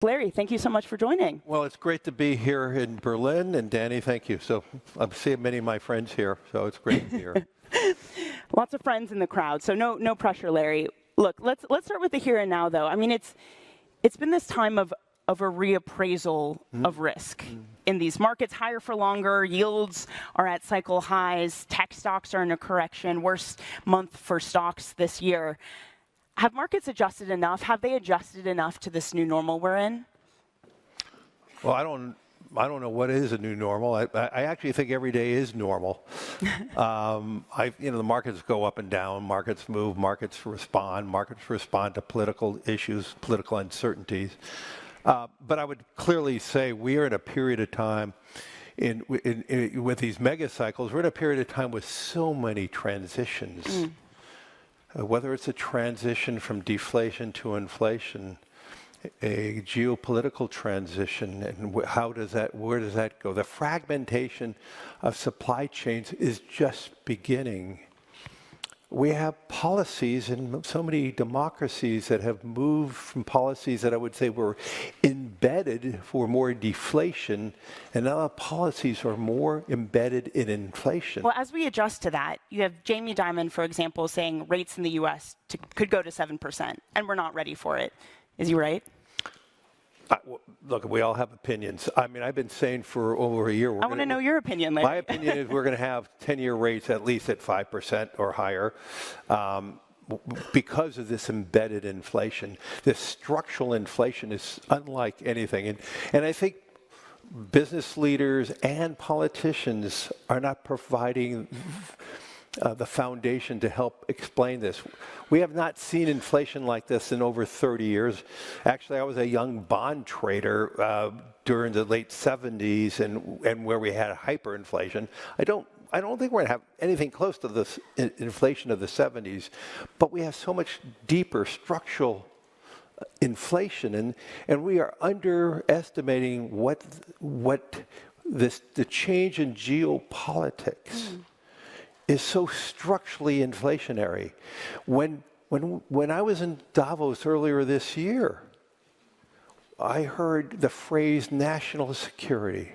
Larry, thank you so much for joining. Well, it's great to be here in Berlin, and Danny, thank you. So I'm seeing many of my friends here, so it's great to be here. Lots of friends in the crowd, so no pressure, Larry. Look, let's start with the here and now, though. I mean, it's been this time of a reappraisal of risk in these markets, higher for longer. Yields are at cycle highs. Tech stocks are in a correction. Worst month for stocks this year. Have markets adjusted enough? Have they adjusted enough to this new normal we're in? Well, I don't know what is a new normal. I actually think every day is normal. The markets go up and down. Markets move. Markets respond. Markets respond to political issues, political uncertainties. But I would clearly say we are in a period of time with these mega cycles. We're in a period of time with so many transitions. Whether it's a transition from deflation to inflation, a geopolitical transition, and where does that go? The fragmentation of supply chains is just beginning. We have policies in so many democracies that have moved from policies that I would say were embedded for more deflation, and now the policies are more embedded in inflation. Well, as we adjust to that, you have Jamie Dimon, for example, saying rates in the U.S. could go to 7%, and we're not ready for it. Is he right? Look, we all have opinions. I mean, I've been saying for over a year. I want to know your opinion, Larry. My opinion is we're going to have 10-year rates at least at 5% or higher because of this embedded inflation. This structural inflation is unlike anything. And I think business leaders and politicians are not providing the foundation to help explain this. We have not seen inflation like this in over 30 years. Actually, I was a young bond trader during the late 70s and where we had hyperinflation. I don't think we're going to have anything close to this inflation of the 70s, but we have so much deeper structural inflation, and we are underestimating the change in geopolitics. Is so structurally inflationary. When I was in Davos earlier this year, I heard the phrase national security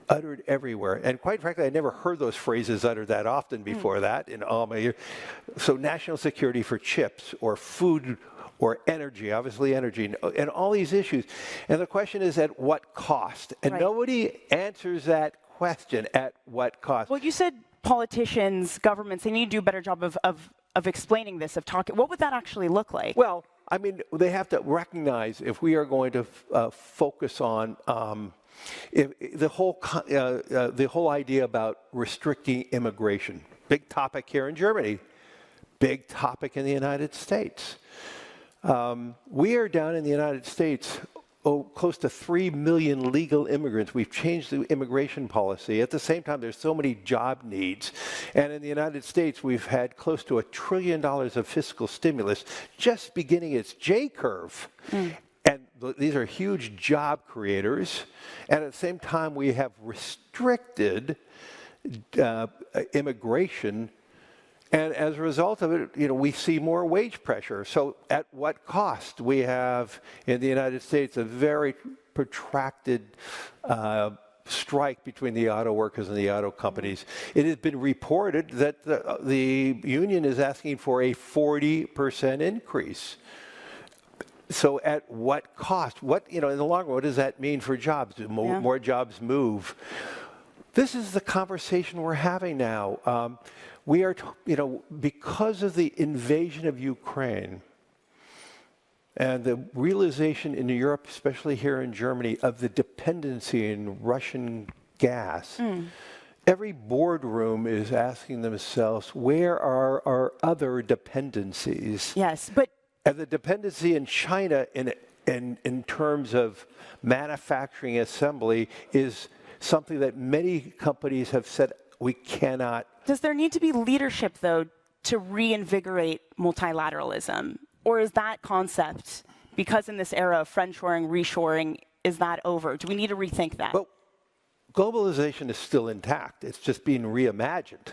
uttered everywhere. And quite frankly, I never heard those phrases uttered that often before that in all my years. So national security for chips or food or energy, obviously energy, and all these issues. And the question is at what cost? And nobody answers that question, at what cost? Well, you said politicians, governments, they need to do a better job of explaining this, of talking. What would that actually look like? Well, I mean, they have to recognize if we are going to focus on the whole idea about restricting immigration. Big topic here in Germany. Big topic in the United States. We are down in the United States close to 3 million legal immigrants. We've changed the immigration policy. At the same time, there's so many job needs. And in the United States, we've had close to $1 trillion of fiscal stimulus just beginning its J-curve. And these are huge job creators. And at the same time, we have restricted immigration. And as a result of it, we see more wage pressure. So at what cost? We have, in the United States, a very protracted strike between the auto workers and the auto companies. It has been reported that the union is asking for a 40% increase. So at what cost? In the long run, what does that mean for jobs? Do more jobs move? This is the conversation we're having now. We are, because of the invasion of Ukraine and the realization in Europe, especially here in Germany, of the dependency in Russian gas, every boardroom is asking themselves, where are our other dependencies? Yes, but... And the dependency in China in terms of manufacturing assembly is something that many companies have said we cannot. Does there need to be leadership, though, to reinvigorate multilateralism? Or is that concept, because in this era of friendshoring, reshoring, is that over? Do we need to rethink that? Well, globalization is still intact. It's just being reimagined.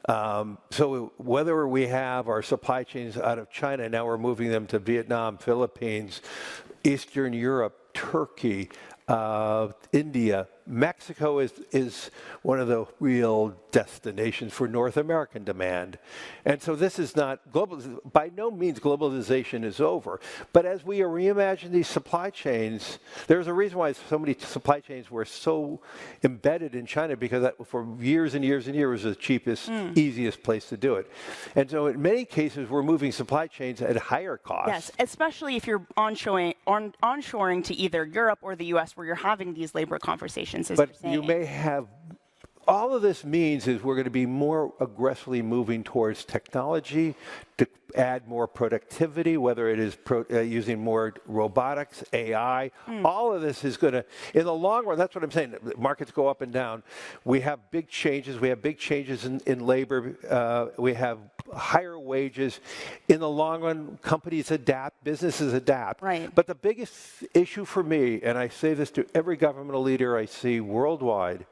So whether we have our supply chains out of China, now we're moving them to Vietnam, Philippines, Eastern Europe, Turkey, India. Mexico is one of the real destinations for North American demand. And so this is not global. By no means globalization is over. But as we reimagine these supply chains, there's a reason why so many supply chains were so embedded in China, because that for years and years and years was the cheapest, easiest place to do it. And so in many cases, we're moving supply chains at higher costs. Yes, especially if you're onshoring to either Europe or the US, where you're having these labor conversations. But you may have, all of this means is we're going to be more aggressively moving towards technology to add more productivity, whether it is using more robotics, AI. All of this is going to, in the long run, that's what I'm saying, markets go up and down. We have big changes. We have big changes in labor. We have higher wages. In the long run, companies adapt, businesses adapt. Right. But the biggest issue for me, and I say this to every governmental leader I see worldwide,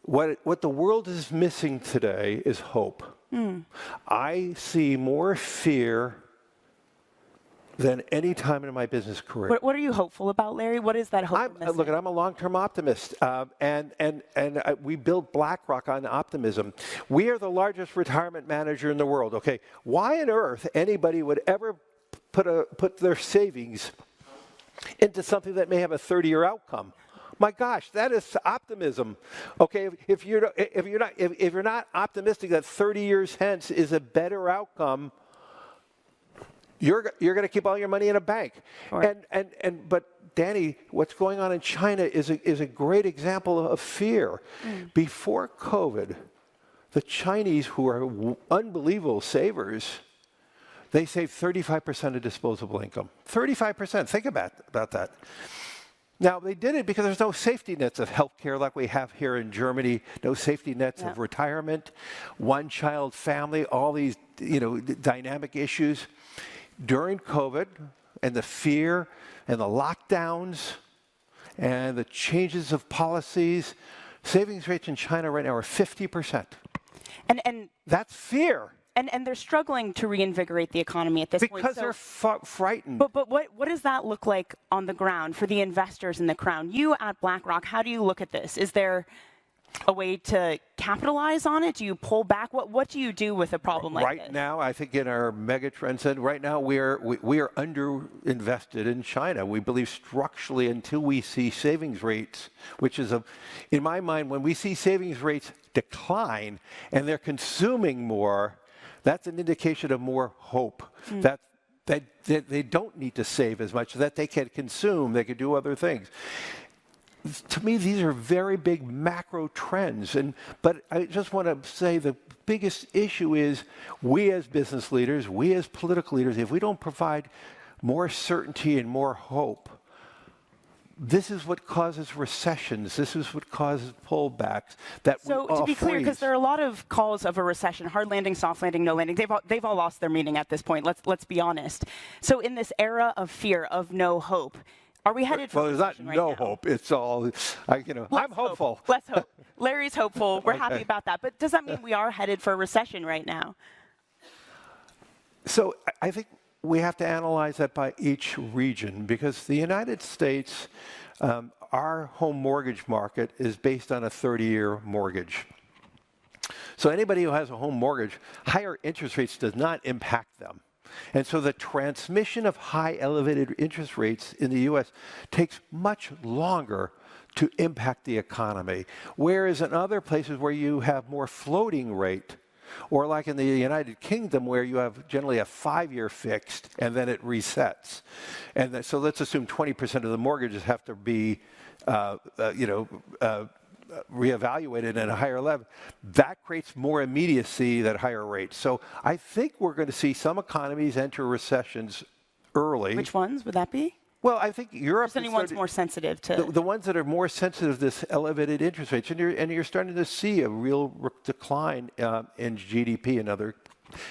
what the world is missing today is hope. I see more fear than any time in my business career. What are you hopeful about, Larry? What is that hope? Look, I'm a long-term optimist, and we build BlackRock on optimism. We are the largest retirement manager in the world. Okay, why on earth anybody would ever put their savings into something that may have a 30-year outcome? My gosh, that is optimism. Okay, if you're not optimistic that 30 years hence is a better outcome, you're going to keep all your money in a bank. Right. But Danny, what's going on in China is a great example of fear. Before COVID, the Chinese, who are unbelievable savers, they saved 35% of disposable income. 35%. Think about that. Now, they did it because there's no safety nets of healthcare like we have here in Germany, no safety nets of retirement, one-child family, all these dynamic issues. During COVID and the fear and the lockdowns and the changes of policies, savings rates in China right now are 50%. And that's fear. And they're struggling to reinvigorate the economy at this point. Because they're frightened. But what does that look like on the ground for the investors in the crown? You at BlackRock, how do you look at this? Is there a way to capitalize on it? Do you pull back? What do you do with a problem like this? Right now, I think in our mega trend said, right now we are underinvested in China. We believe structurally until we see savings rates, which is in my mind, when we see savings rates decline and they're consuming more, that's an indication of more hope, that they don't need to save as much, that they can consume, they can do other things. To me, these are very big macro trends. But I just want to say the biggest issue is we as business leaders, we as political leaders, if we don't provide more certainty and more hope, this is what causes recessions. This is what causes pullbacks. So to be clear, because there are a lot of calls of a recession, hard landing, soft landing, no landing. They've all lost their meaning at this point. Let's be honest. So in this era of fear, of no hope, are we headed for there's not no hope. It's all, I'm hopeful. Let's hope. Larry's hopeful. We're happy about that. But does that mean we are headed for a recession right now? So I think we have to analyze that by each region, because the United States, our home mortgage market is based on a 30-year mortgage. So anybody who has a home mortgage, higher interest rates does not impact them. And so the transmission of high elevated interest rates in the U.S. takes much longer to impact the economy. Whereas in other places where you have more floating rate, or like in the United Kingdom where you have generally a 5-year fixed and then it resets. And so let's assume 20% of the mortgages have to be reevaluated at a higher level. That creates more immediacy at higher rates. So I think we're going to see some economies enter recessions early. Which ones would that be? Well, I think Europe. Is anyone's more sensitive to the ones that are more sensitive to this elevated interest rates, and you're starting to see a real decline in GDP and other.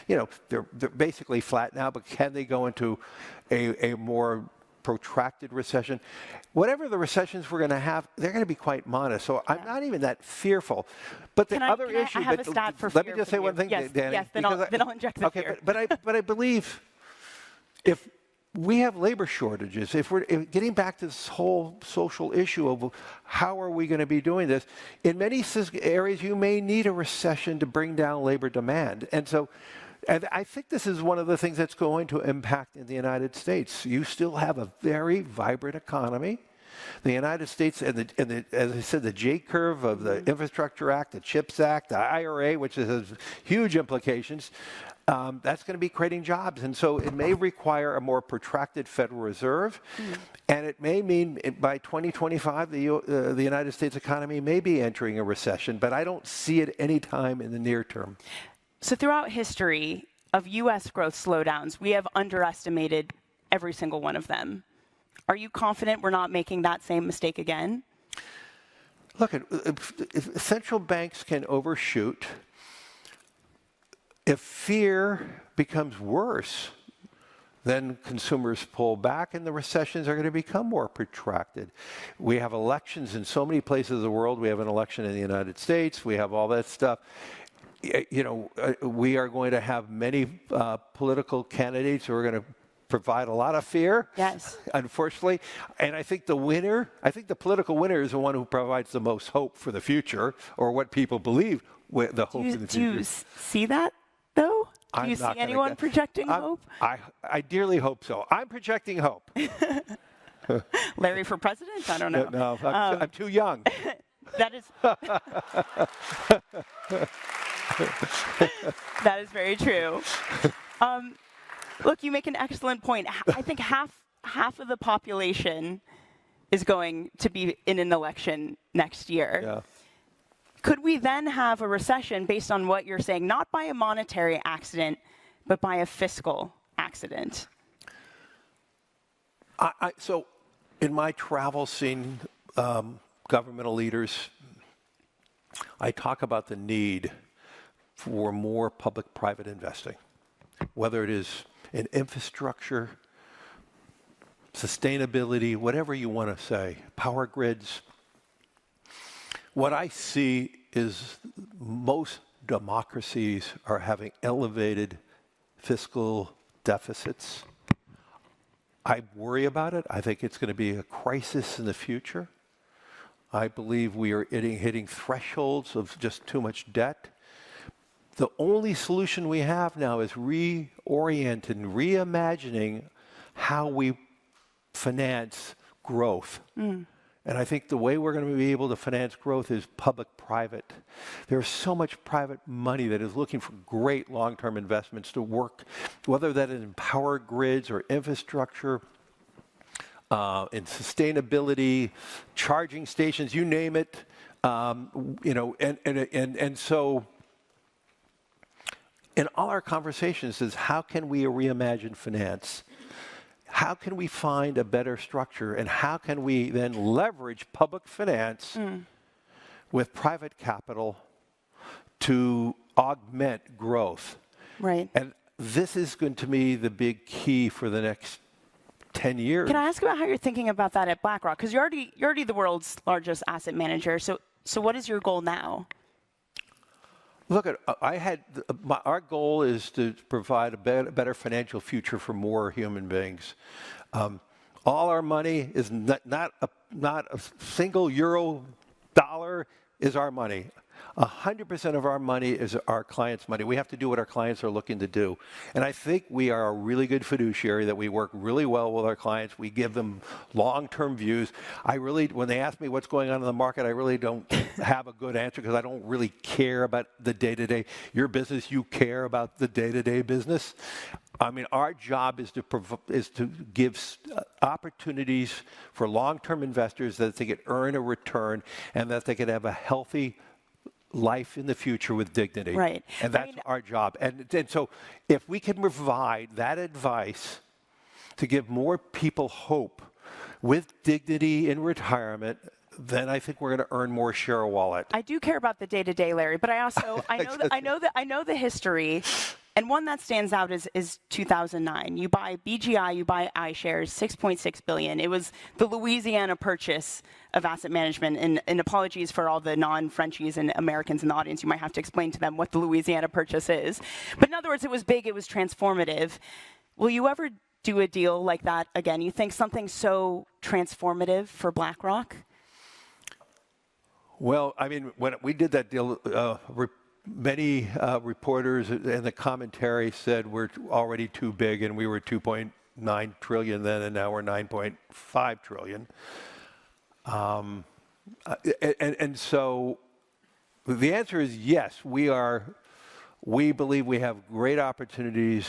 They're basically flat now, but can they go into a more protracted recession? Whatever the recessions we're going to have, they're going to be quite modest. So I'm not even that fearful. But the other issue. I have a stat for let fear me just say one thing, yes, Danny. Yes, then I'll inject the fear. But I believe if we have labor shortages. If getting back to this whole social issue of how are we going to be doing this, in many areas you may need a recession to bring down labor demand. And I think this is one of the things that's going to impact in the United States. You still have a very vibrant economy. The United States, and as I said, the J curve of the Infrastructure Act, the CHIPS Act, the IRA, which has huge implications, that's going to be creating jobs. And so it may require a more protracted Federal Reserve, and it may mean by 2025 the United States economy may be entering a recession, but I don't see it any time in the near term. So throughout history of U.S. growth slowdowns, we have underestimated every single one of them. Are you confident we're not making that same mistake again? Look, if central banks can overshoot, if fear becomes worse, then consumers pull back and the recessions are going to become more protracted. We have elections in so many places of the world. We have an election in the United States. We have all that stuff. You know, we are going to have many political candidates who are going to provide a lot of fear, yes, unfortunately. And I think the political winner is the one who provides the most hope for the future, or what people believe the hope in the future. Do you see that, though? Do you see anyone projecting hope? I dearly hope so. I'm projecting hope. Larry for president? I don't know. No, I'm too young. That is... that is very true. Look, you make an excellent point. I think half of the population is going to be in an election next year. Yeah. Could we then have a recession based on what you're saying, not by a monetary accident, but by a fiscal accident? So in my travels seeing governmental leaders, I talk about the need for more public-private investing, whether it is in infrastructure, sustainability, whatever you want to say, power grids. What I see is most democracies are having elevated fiscal deficits. I worry about it. I think it's going to be a crisis in the future. I believe we are hitting thresholds of just too much debt. The only solution we have now is reorienting, reimagining how we finance growth. And I think the way we're going to be able to finance growth is public-private. There's so much private money that is looking for great long-term investments to work, whether that is in power grids or infrastructure, in sustainability, charging stations, you name it. You know, and so in all our conversations is how can we reimagine finance? How can we find a better structure? And how can we then leverage public finance with private capital to augment growth? Right. And this is going to be the big key for the next 10 years. Can I ask about how you're thinking about that at BlackRock? Because you're already the world's largest asset manager. So what is your goal now? Look, our goal is to provide a better financial future for more human beings. All our money is not a single euro dollar is our money. 100% of our money is our clients' money. We have to do what our clients are looking to do. And I think we are a really good fiduciary, that we work really well with our clients. We give them long-term views. When they ask me what's going on in the market, I really don't have a good answer because I don't really care about the day-to-day. Your business, you care about the day-to-day business. I mean, our job is to give opportunities for long-term investors that they can earn a return and that they can have a healthy life in the future with dignity. Right. And that's our job. And so if we can provide that advice to give more people hope with dignity in retirement, then I think we're going to earn more share of wallet. I do care about the day-to-day, Larry, but I also I know the history. And one that stands out is 2009. You buy BGI, you buy iShares, $6.6 billion. It was the Louisiana Purchase of asset management. And apologies for all the non-Frenchies and Americans in the audience. You might have to explain to them what the Louisiana Purchase is. But in other words, it was big, it was transformative. Will you ever do a deal like that again? You think something so transformative for BlackRock? Well, I mean, when we did that deal, many reporters in the commentary said we're already too big, and we were 2.9 trillion then, and now we're 9.5 trillion. And so the answer is yes, we believe we have great opportunities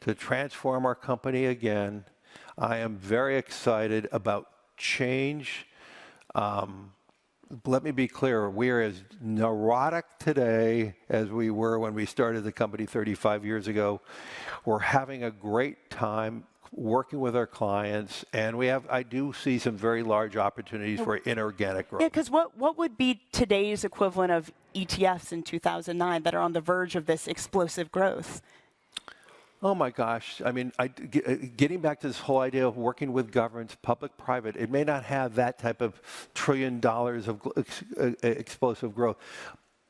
to transform our company again. I am very excited about change. Let me be clear, we are as neurotic today as we were when we started the company 35 years ago. We're having a great time working with our clients, and I do see some very large opportunities for inorganic growth. Yeah, because what would be today's equivalent of ETFs in 2009 that are on the verge of this explosive growth? Oh my gosh, I mean, getting back to this whole idea of working with governments, public-private, it may not have that type of $1 trillion of explosive growth,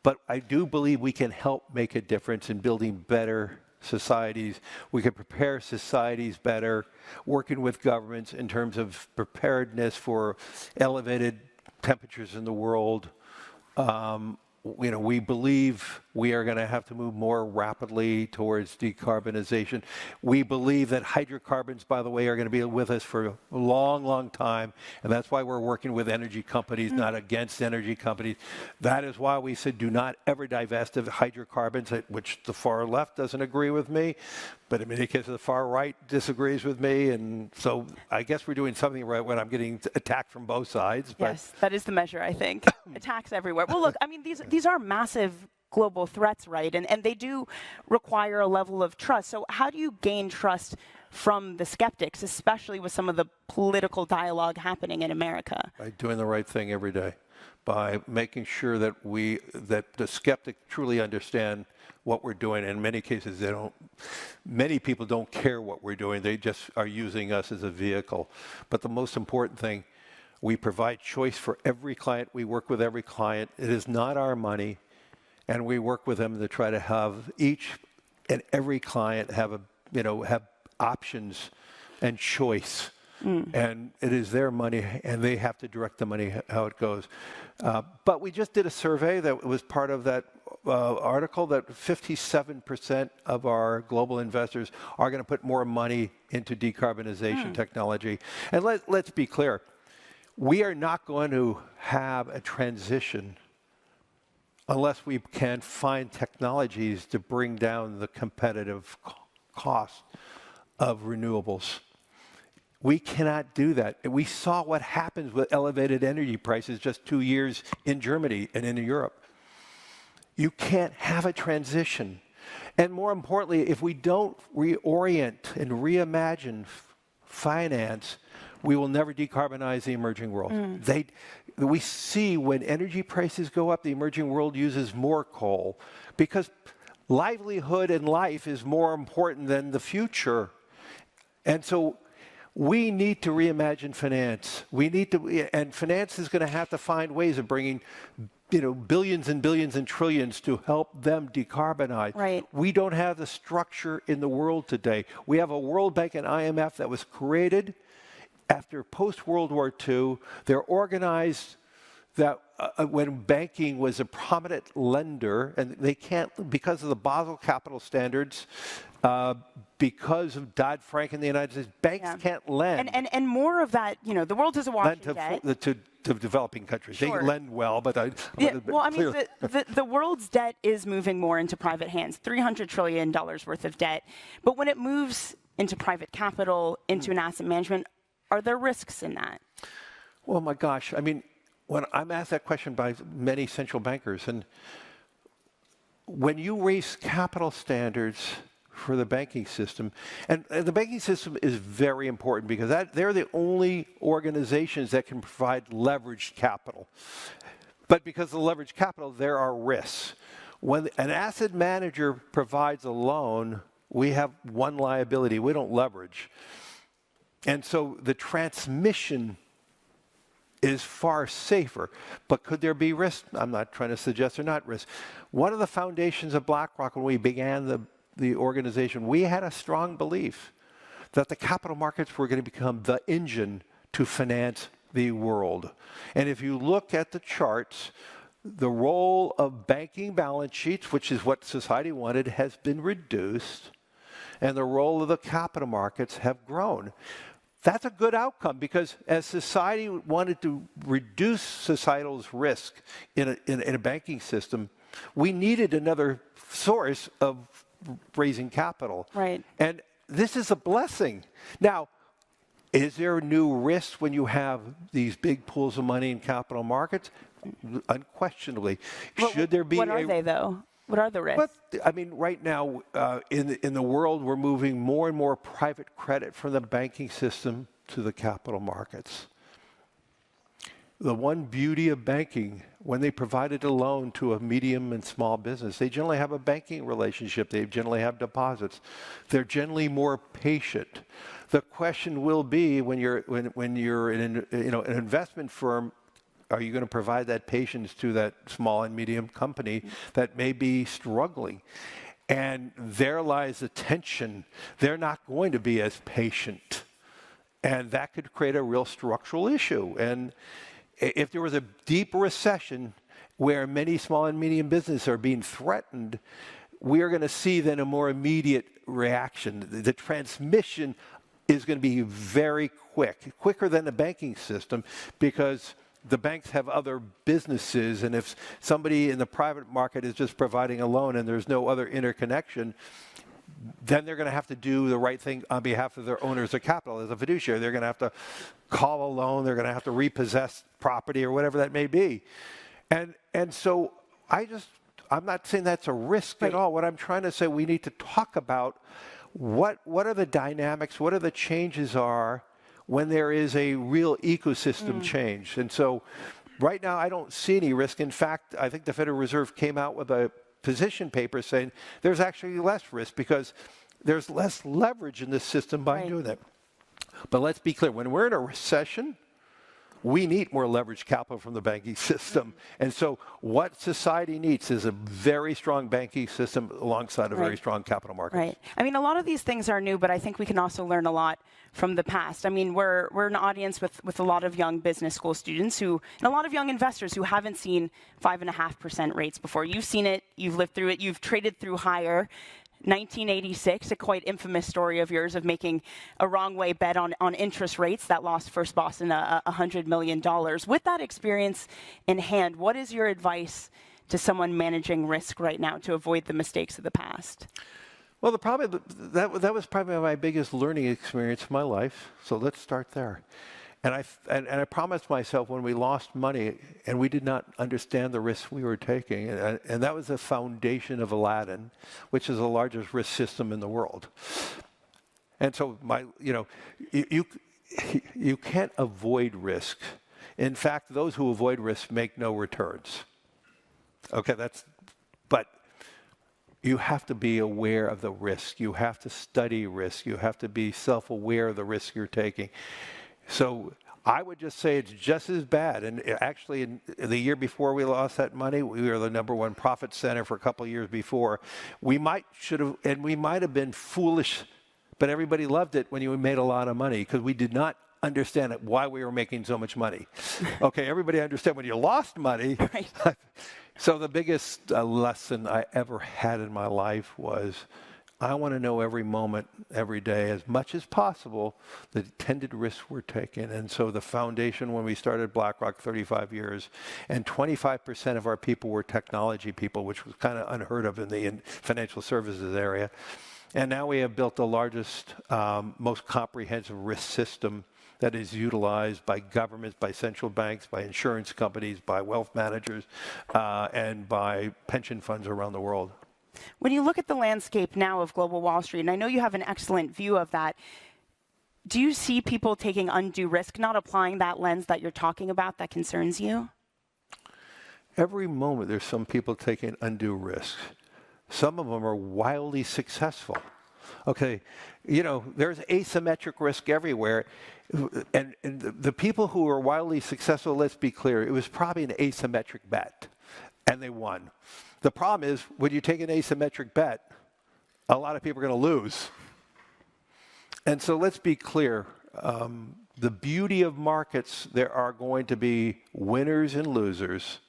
but I do believe we can help make a difference in building better societies. We can prepare societies better, working with governments in terms of preparedness for elevated temperatures in the world. We believe we are going to have to move more rapidly towards decarbonization. We believe that hydrocarbons, by the way, are going to be with us for a long, long time, and that's why we're working with energy companies, not against energy companies. That is why we said do not ever divest of hydrocarbons, which the far left doesn't agree with me, but in many cases the far right disagrees with me, and so I guess we're doing something right when I'm getting attacked from both sides. But yes, that is the measure, I think. Attacks everywhere. Well, look, I mean, these are massive global threats, right? And they do require a level of trust. So how do you gain trust from the skeptics, especially with some of the political dialogue happening in America? By doing the right thing every day, by making sure that the skeptic truly understand what we're doing. In many cases, many people don't care what we're doing. They just are using us as a vehicle. But the most important thing, we provide choice for every client. We work with every client. It is not our money. And we work with them to try to have each and every client have options and choice. And it is their money, and they have to direct the money how it goes. But we just did a survey that was part of that article that 57% of our global investors are going to put more money into decarbonization technology. And let's be clear, we are not going to have a transition unless we can find technologies to bring down the competitive cost of renewables. We cannot do that. We saw what happens with elevated energy prices just 2 years in Germany and in Europe. You can't have a transition. And more importantly, if we don't reorient and reimagine finance, we will never decarbonize the emerging world. We see when energy prices go up, the emerging world uses more coal because livelihood and life is more important than the future. And so we need to reimagine finance. And finance is going to have to find ways of bringing billions and billions and trillions to help them decarbonize. Right. We don't have the structure in the world today. We have a World Bank and IMF that was created after post-World War II. They're organized that when banking was a prominent lender, and they can't, because of the Basel capital standards, because of Dodd-Frank in the United States, banks can't lend. And more of that, the world is awash in debt. To developing countries. Sure. They lend well, but the world's debt is moving more into private hands, $300 trillion worth of debt. But when it moves into private capital, into an asset management, are there risks in that? Well, my gosh. I mean, when I'm asked that question by many central bankers, and when you raise capital standards for the banking system, and the banking system is very important because they're the only organizations that can provide leveraged capital. But because of leveraged capital, there are risks. When an asset manager provides a loan, we have one liability. We don't leverage. And so the transmission is far safer. But could there be risk? I'm not trying to suggest there not risk. One of the foundations of BlackRock when we began the organization, we had a strong belief that the capital markets were going to become the engine to finance the world. And if you look at the charts, the role of banking balance sheets, which is what society wanted, has been reduced, and the role of the capital markets have grown. That's a good outcome, because as society wanted to reduce societal's risk in a banking system, we needed another source of raising capital. Right. And this is a blessing. Now, is there new risks when you have these big pools of money in capital markets? Unquestionably. Should there be what are they, though? What are the risks? But, I mean, right now, in the world, we're moving more and more private credit from the banking system to the capital markets. The one beauty of banking, when they provided a loan to a medium and small business, they generally have a banking relationship. They generally have deposits. They're generally more patient. The question will be, when you're in an investment firm, are you going to provide that patience to that small and medium company that may be struggling? And there lies the tension. They're not going to be as patient. And that could create a real structural issue. And if there was a deep recession where many small and medium businesses are being threatened, we are going to see then a more immediate reaction. The transmission is going to be very quick, quicker than the banking system, because the banks have other businesses, and if somebody in the private market is just providing a loan and there's no other interconnection, then they're going to have to do the right thing on behalf of their owners of capital. As a fiduciary, they're going to have to call a loan, they're going to have to repossess property or whatever that may be. And so I'm not saying that's a risk at all. What I'm trying to say, we need to talk about what are the dynamics, what are the changes are when there is a real ecosystem change. And so right now, I don't see any risk. In fact, I think the Federal Reserve came out with a position paper saying there's actually less risk because there's less leverage in this system by doing that. But let's be clear, when we're in a recession, we need more leveraged capital from the banking system. And so what society needs is a very strong banking system alongside a very strong capital market. Right. I mean, a lot of these things are new, but I think we can also learn a lot from the past. I mean, we're an audience with a lot of young business school students and a lot of young investors who haven't seen 5.5% rates before. You've seen it, you've lived through it, you've traded through higher. 1986, a quite infamous story of yours of making a wrong way bet on interest rates that lost First Boston $100 million. With that experience in hand, what is your advice to someone managing risk right now to avoid the mistakes of the past? Well, that was probably my biggest learning experience in my life. So let's start there. And I promised myself when we lost money and we did not understand the risks we were taking, and that was the foundation of Aladdin, which is the largest risk system in the world. And so you can't avoid risk. In fact, those who avoid risk make no returns. Okay, but you have to be aware of the risk. You have to study risk. You have to be self-aware of the risk you're taking. So I would just say it's just as bad. And actually, in the year before we lost that money, we were the #1 profit center for a couple of years before. We might have been foolish, but everybody loved it when you made a lot of money because we did not understand why we were making so much money. Okay, everybody understand when you lost money. Right. So the biggest lesson I ever had in my life was, I want to know every moment, every day, as much as possible, the intended risks we're taking. And so the foundation, when we started BlackRock 35 years, and 25% of our people were technology people, which was kind of unheard of in the financial services area. And now we have built the largest, most comprehensive risk system that is utilized by governments, by central banks, by insurance companies, by wealth managers, and by pension funds around the world. When you look at the landscape now of global Wall Street, and I know you have an excellent view of that, do you see people taking undue risk, not applying that lens that you're talking about that concerns you? Every moment there's some people taking undue risks. Some of them are wildly successful. Okay, there's asymmetric risk everywhere. And the people who are wildly successful, let's be clear, it was probably an asymmetric bet, and they won. The problem is, when you take an asymmetric bet, a lot of people are going to lose. And so let's be clear. The beauty of markets, there are going to be winners and losers.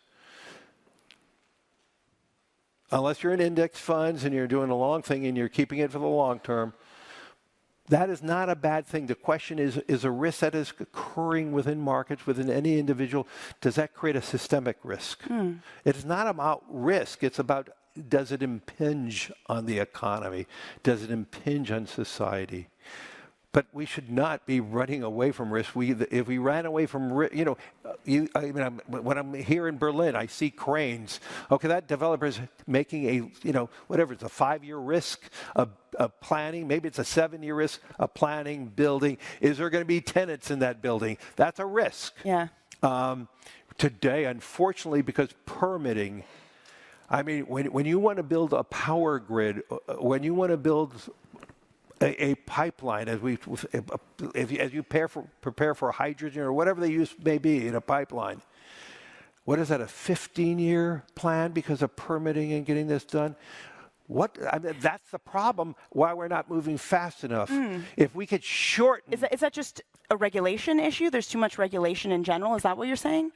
Unless you're in index funds and you're doing a long thing and you're keeping it for the long term, that is not a bad thing. The question is a risk that is occurring within markets, within any individual, does that create a systemic risk? It's not about risk. It's about, does it impinge on the economy? Does it impinge on society? But we should not be running away from risk. If we ran away from risk, when I'm here in Berlin, I see cranes. Okay, that developer's making whatever, it's a 5-year risk of planning. Maybe it's a 7-year risk of planning, building. Is there going to be tenants in that building? That's a risk. Yeah. Today, unfortunately, because permitting, when you want to build a power grid, when you want to build a pipeline, as you prepare for hydrogen or whatever the use may be in a pipeline. What is that, a 15-year plan because of permitting and getting this done? That's the problem, why we're not moving fast enough. If we could shorten... Is that just a regulation issue? There's too much regulation in general? Is that what you're saying?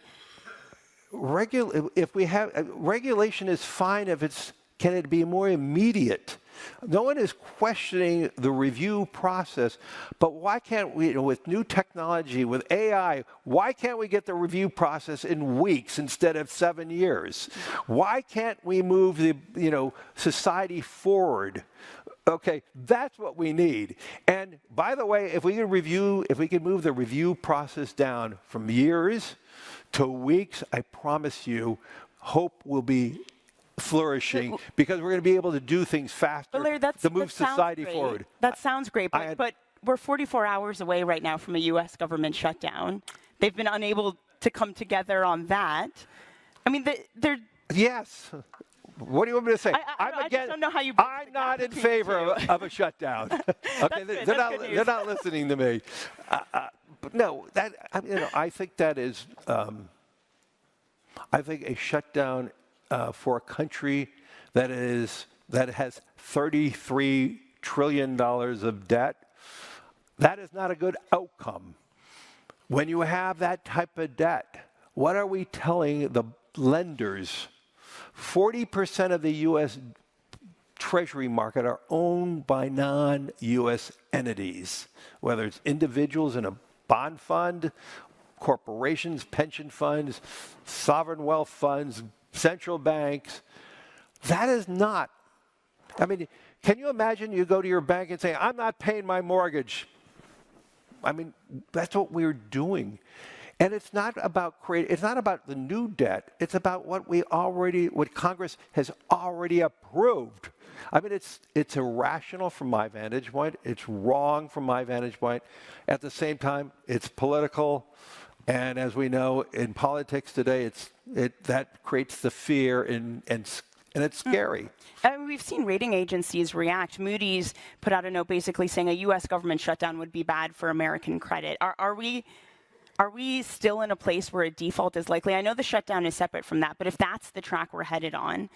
Regulation is fine if can it be more immediate? No one is questioning the review process, but why can't we, with new technology, with AI, why can't we get the review process in weeks instead of 7 years? Why can't we move the, society forward? Okay, that's what we need. And by the way, if we could move the review process down from years to weeks, I promise you, hope will be flourishing because we're going to be able to do things faster to move society forward. That sounds great, but we're 44 hours away right now from a U.S. government shutdown. They've been unable to come together on that. They're... Yes. What do you want me to say? I just don't know how you... I'm not in favor of a shutdown. Okay, they're not listening to me. But no, I think that is... I think a shutdown for a country that has $33 trillion of debt, that is not a good outcome. When you have that type of debt, what are we telling the lenders? 40% of the U.S. Treasury market are owned by non-U.S. entities, whether it's individuals in a bond fund, corporations, pension funds, sovereign wealth funds, central banks. That is not, can you imagine you go to your bank and say, I'm not paying my mortgage? That's what we're doing. And it's not about it's not about the new debt. It's about what Congress has already approved. It's irrational from my vantage point. It's wrong from my vantage point. At the same time, it's political. And as we know, in politics today, that creates the fear, and it's scary. We've seen rating agencies react. Moody's put out a note basically saying a U.S. government shutdown would be bad for American credit. Are we still in a place where a default is likely? I know the shutdown is separate from that, but if that's the track we're headed on,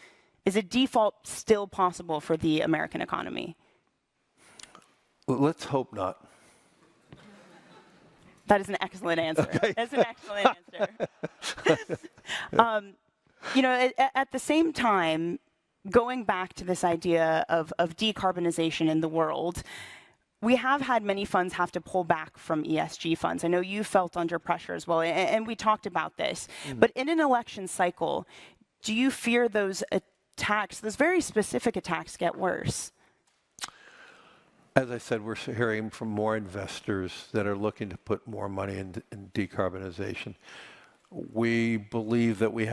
is a default still possible for the American economy? Well, let's hope not. That is an excellent answer. Okay. That's an excellent answer. At the same time, going back to this idea of decarbonization in the world, we have had many funds have to pull back from ESG funds. I know you felt under pressure as well, and we talked about this. But in an election cycle, do you fear those attacks, those very specific attacks, get worse? As I said, we're hearing from more investors that are looking to put more money in decarbonization. We believe that we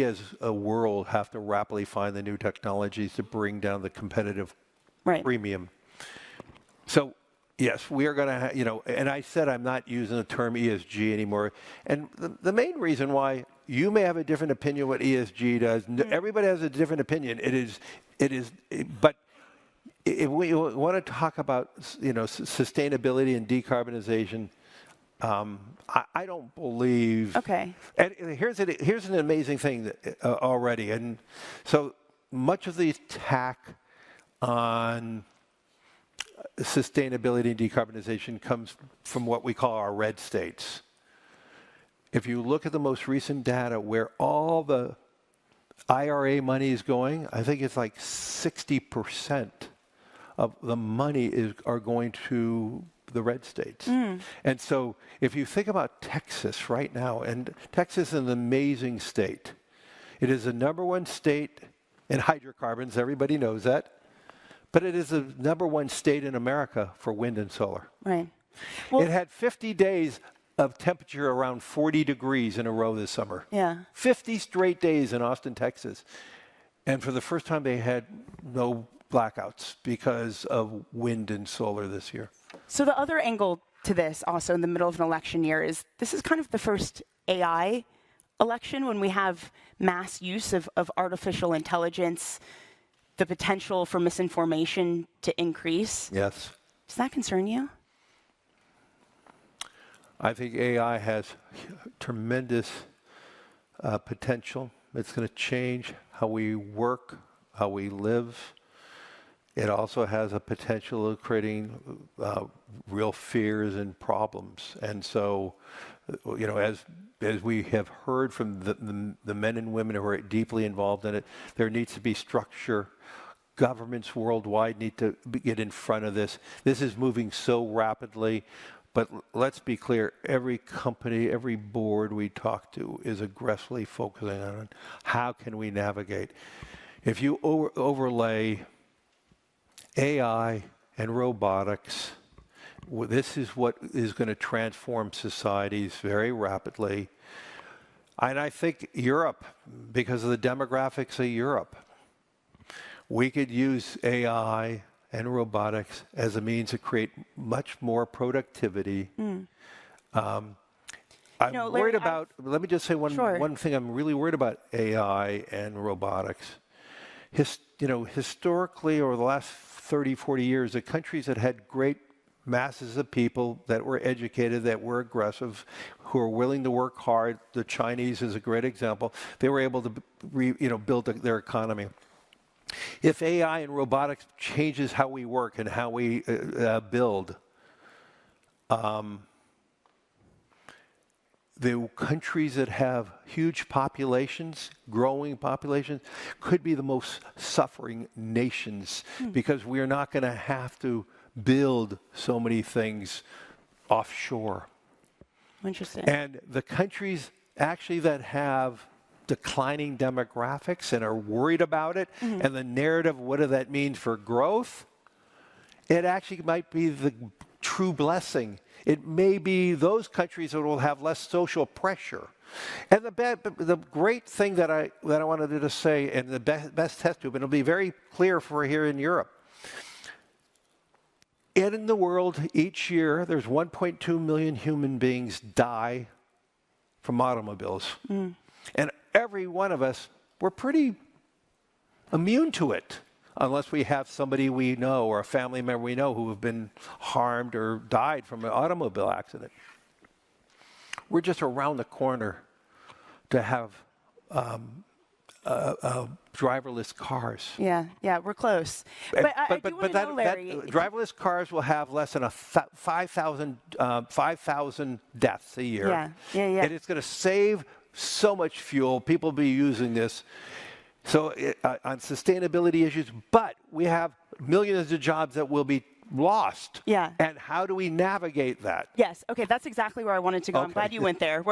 as a world have to rapidly find the new technologies to bring down the competitive premium. So, yes, we are going to, and I said I'm not using the term ESG anymore. And the main reason why you may have a different opinion what ESG does, everybody has a different opinion. But if we want to talk about, sustainability and decarbonization, I don't believe. Okay. And here's an amazing thing already. And so much of the attack on sustainability and decarbonization comes from what we call our red states. If you look at the most recent data where all the IRA money is going, I think it's like 60% of the money are going to the red states. And so if you think about Texas right now, and Texas is an amazing state. It is the #1 state in hydrocarbons, everybody knows that. But it is the #1 state in America for wind and solar. Right. Well, it had 50 days of temperature around 40 degrees in a row this summer. Yeah. 50 straight days in Austin, Texas. And for the first time, they had no blackouts because of wind and solar this year. So the other angle to this, also in the middle of an election year, is this is kind of the first AI election when we have mass use of artificial intelligence, the potential for misinformation to increase. Yes. Does that concern you? I think AI has tremendous potential. It's going to change how we work, how we live. It also has a potential of creating real fears and problems. And so, you know, as we have heard from the men and women who are deeply involved in it, there needs to be structure. Governments worldwide need to get in front of this. This is moving so rapidly. But let's be clear, every company, every board we talk to is aggressively focusing on how can we navigate. If you overlay AI and robotics, this is what is going to transform societies very rapidly. And I think Europe, because of the demographics of Europe, we could use AI and robotics as a means to create much more productivity. I'm worried about, let me just say one thing I'm really worried about AI and robotics. Historically, over the last 30, 40 years, the countries that had great masses of people that were educated, that were aggressive, who are willing to work hard, the Chinese is a great example, they were able to build their economy. If AI and robotics changes how we work and how we build, the countries that have huge populations, growing populations, could be the most suffering nations because we are not going to have to build so many things offshore. Interesting. And the countries actually that have declining demographics and are worried about it, and the narrative, what does that mean for growth? It actually might be the true blessing. It may be those countries that will have less social pressure. And the great thing that I wanted to say, and the best test tube, and it'll be very clear for here in Europe. In the world, each year, there's 1.2 million human beings die from automobiles. And every one of us, we're pretty immune to it, unless we have somebody we know or a family member we know who have been harmed or died from an automobile accident. We're just around the corner to have driverless cars. Yeah, we're close. But I do want to know, Larry, driverless cars will have less than 5,000 deaths a year. Yeah. And it's going to save so much fuel. People will be using this. So on sustainability issues, but we have millions of jobs that will be lost. Yeah. And how do we navigate that? Yes. Okay. That's exactly where I wanted to go. Okay. I'm glad you went there.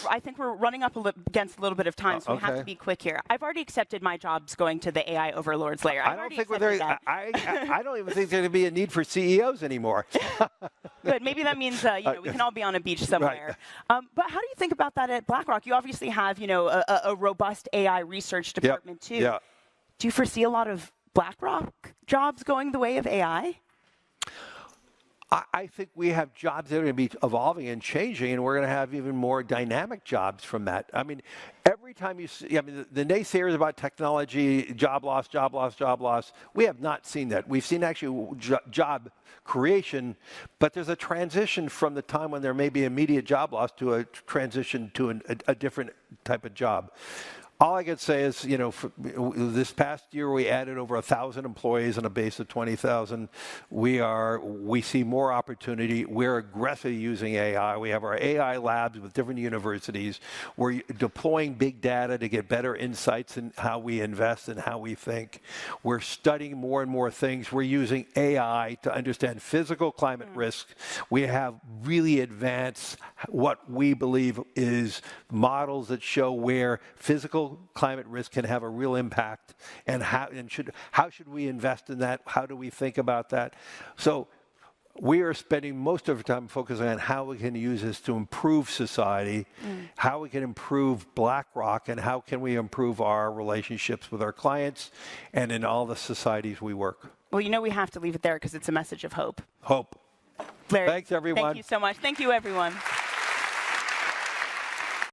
I think we're running up against a little bit of time, so we have to be quick here. I've already accepted my jobs going to the AI overlords layer. I don't even think there's going to be a need for CEOs anymore. Good. Maybe that means we can all be on a beach somewhere. Right. But how do you think about that at BlackRock? You obviously have a robust AI research department too. Yeah. Do you foresee a lot of BlackRock jobs going the way of AI? I think we have jobs that are going to be evolving and changing, and we're going to have even more dynamic jobs from that. I mean, every time you see, the naysayers about technology, job loss, we have not seen that. We've seen actually job creation, but there's a transition from the time when there may be immediate job loss to a transition to a different type of job. all I could say is, you know, for this past year we added over 1,000 employees on a base of 20,000. We see more opportunity. We're aggressively using AI. We have our AI labs with different universities. We're deploying big data to get better insights in how we invest and how we think. We're studying more and more things. We're using AI to understand physical climate risk. We have really advanced what we believe is models that show where physical climate risk can have a real impact, and how should we invest in that? How do we think about that? So we are spending most of our time focusing on how we can use this to improve society, how we can improve BlackRock, and how can we improve our relationships with our clients and in all the societies we work. Well, you know, we have to leave it there because it's a message of hope. Hope. Larry, thanks, everyone. Thank you so much. Thank you, everyone.